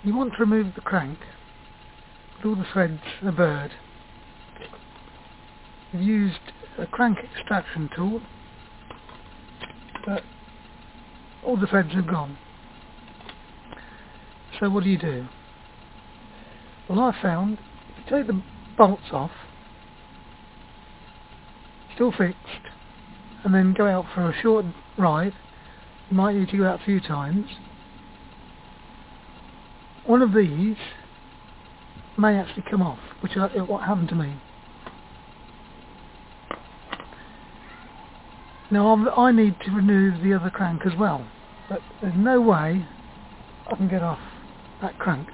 You want to remove the crank, but all the threads are burred. You've used a crank extraction tool, but all the threads are gone. So what do? Well, I found if you take the bolts off, still fixed, and then go out for a short ride, you might need to go out a few times, one of these may actually come off, which is what happened to me. Now I need to remove the other crank as well, but there's no way I can get off that crank.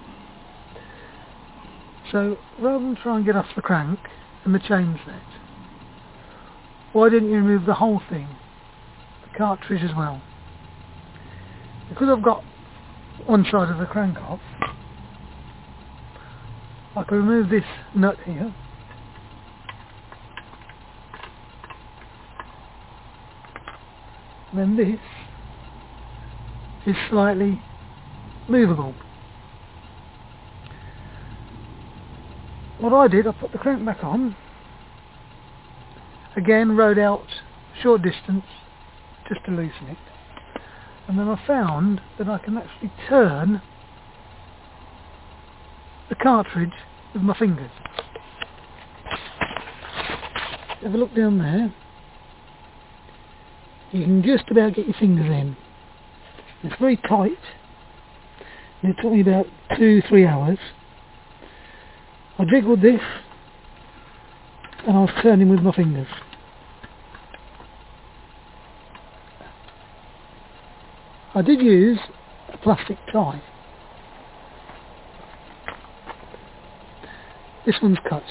So rather than try and get off the crank and the chainset, why didn't you remove the whole thing, the cartridge as well? Because I've got one side of the crank off, I can remove this nut here, and then this is slightly movable. What I did, I put the crank back on, again rode out short distance just to loosen it, and then I found that I can actually turn the cartridge with my fingers. Have a look down there. You can just about get your fingers in. It's very tight, and it took me about 2-3 hours. I jiggled this and I was turning with my fingers. I did use a plastic tie. This one's cut.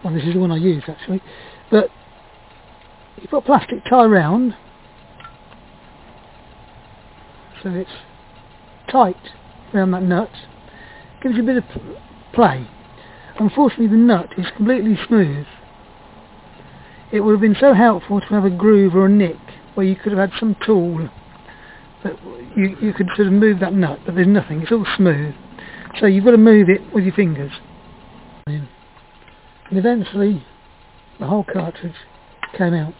Well, this is the one I used actually. But you put a plastic tie round so it's tight around that nut, gives you a bit of play. Unfortunately the nut is completely smooth. It would have been so helpful to have a groove or a nick where you could have had some tool that you could sort of move that nut, but there's nothing, it's all smooth, so you've got to move it with your fingers. And eventually the whole cartridge came out.